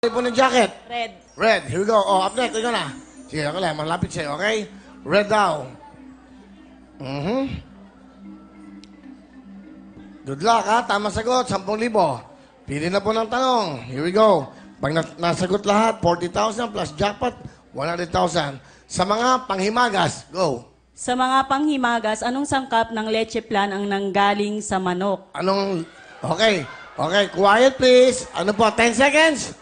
po ng jacket? Red. Red. Here we go. Oh, up next. Ikaw na. Sige, ako lang. Malapit sa'yo, okay? Red daw. Good luck, ha? Tama sagot. 10,000. Pili na po ng tanong. Here we go. Pag nasagot lahat, 40,000 plus jackpot, 100,000. Sa mga panghimagas, go. Sa mga panghimagas, anong sangkap ng leche plan ang nanggaling sa manok? Anong... Okay. Okay. Quiet, please. Ano po? 10 seconds?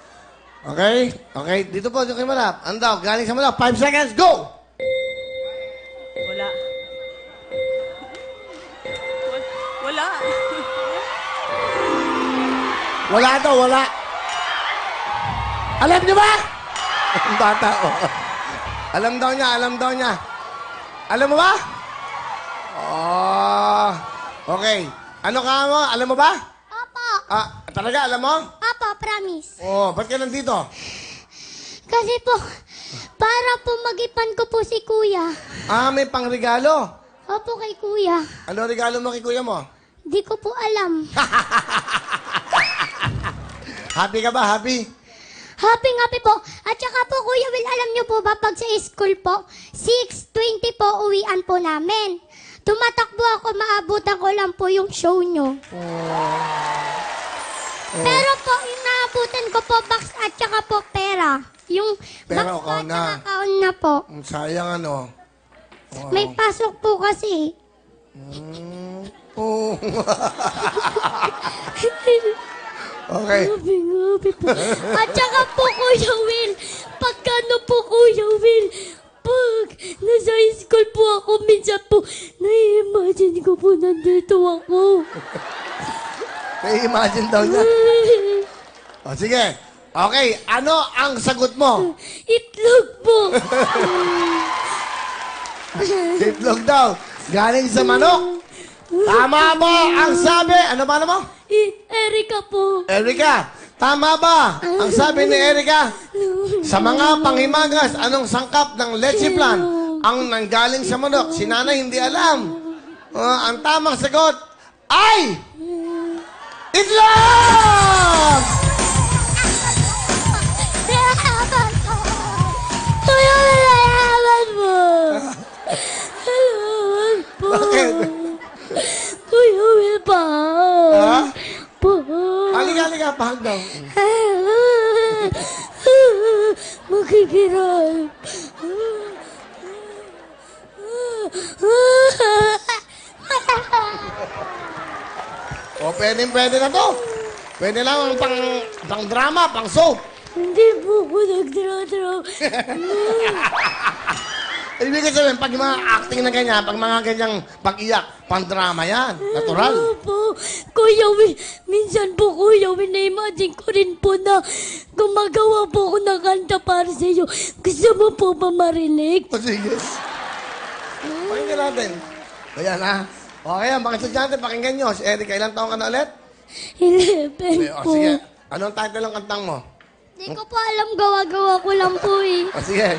Okay? Okay. Dito po, dito kayo malap. Ano daw? Galing sa manok. 5 seconds. Go! Wala. Wala. Wala daw, wala. Alam niyo ba? Ang bata, oh. Alam daw niya, alam daw niya. Alam mo ba? Oh. Okay. Ano ka mo? Alam mo ba? Opo. Ah, talaga, alam mo? Opo, promise. Oh, ba't ka nandito? Kasi po, para po mag-ipan ko po si kuya. Ah, may pangregalo. Opo kay kuya. Ano regalo mo kay kuya mo? Di ko po alam. Happy ka ba? Happy? Happy po. At saka po, Kuya Will, alam niyo po ba, pag sa school po, 6:20 po uwian po namin. Tumatakbo ako, maabutan ko lang po yung show niyo. Pero po, yung naabutan ko po, box at saka po pera. Yung Pera box o at na? saka kaon na po. Sayang ano. Oh. May pasok po kasi. Oh. Okay. Grabe po. At saka po, Kuya Will, pagkano po, Kuya Will, pag nasa school po ako, minsan po, na-imagine ko po nandito ako. May imagine daw niya. O, sige. Okay, ano ang sagot mo? Itlog po. Itlog daw. Galing sa manok. Tama ba ang sabi? Ano ba mo? Erika po. Erika, tama ba ang sabi ni Erika? Sa mga panghimagas, anong sangkap ng leche plan ang nanggaling sa manok? Si nanay hindi alam. Ang tamang sagot ay... Itlog! Kuya Will, alaman mo. Alaman po. Bakit? Kuya Will pa. Ha? Po. Halika, pahag daw. Makikiray. O, pwede na to. Pwede lang ang pang drama, pang soap. Hindi po ako nagdra-draw. Ibig sabihin, pag mga acting na ganyan, pag mga ganyang pag-iyak, pang-drama yan. Natural. Opo. Kuya Will, minsan po, Kuya Will, na-imagine ko rin po na gumagawa po ako ng kanta para sa iyo. Gusto mo po ba marinig? O, sige. Pakinggan natin. Ayan, ha? Okay, mga estudyante, pakinggan nyo. Si Erika, ilang taong ka na ulit? 11 O, po. sige. Anong title ng kantang mo? Di ko po alam, gawa-gawa ko lang po eh. O, sige.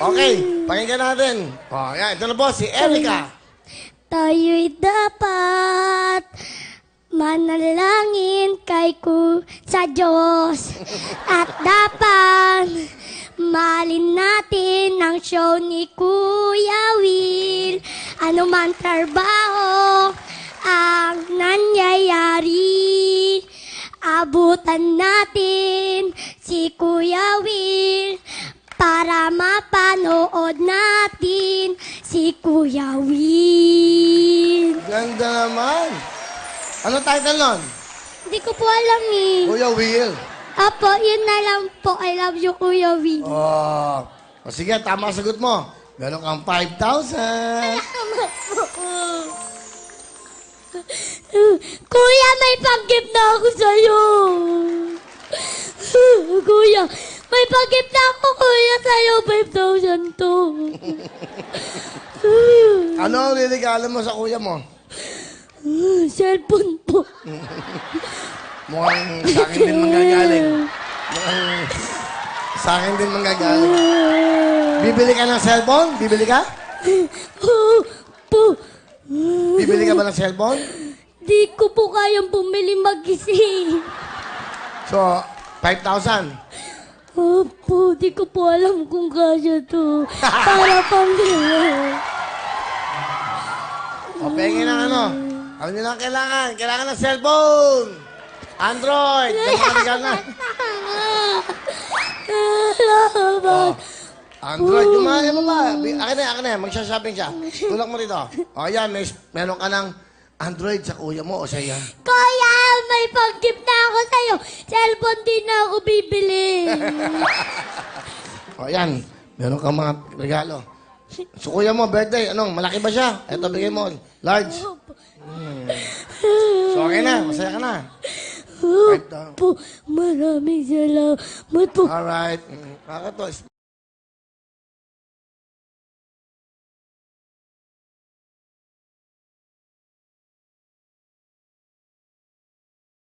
Okay, pakinggan natin. O, yan. Ito na po, si Erika. Tayo'y dapat manalangin sa Diyos. At dapat malin natin ang show ni Kuya Will. Ano man trabaho ang nangyayari, abutan natin si Kuya Will para mapanood natin si Kuya Will. Ganda naman. Ano title nun? Hindi ko po alam eh. Kuya Will. Apo, yun na lang po. I love you, Kuya Will. O, sige, tama ang sagot mo. Meron kang 5,000. Kuya, may pag-gift na ako sa'yo. Kuya, may pag-gift na ako, Kuya, sa'yo. 5,000 to. Ano ang liligalo mo sa kuya mo? Cellphone po. Mukhang sa akin din manggagaling. Mukhang sa akin din manggagaling. Bibili ka ng cellphone? Bibili ka? Po. Bibili ka ba ng cellphone? Di ko po kayang bumili mag-isa. So, 5,000. Opo, di ko po alam kung kasya to. Para pang O, pengin ng ano. Ano nyo lang kailangan? Kailangan ng cellphone. Android. Yung mga regalo na. Salamat. Android. Yung mga iba ba? Akin na. Magsashopping siya. Tulak mo rito. O, yan. Meron ka ng Android sa kuya mo o sa iya. Kuya, may pag-gift na ako sa'yo. Cellphone din na ako bibili. O, yan. Meron kang mga regalo. Sa kuya mo, birthday. Anong, malaki ba siya? Eto, bigay mo. Large. So, okay na. Masaya ka na. Opo, maraming salamat po. Alright. Kakatoy.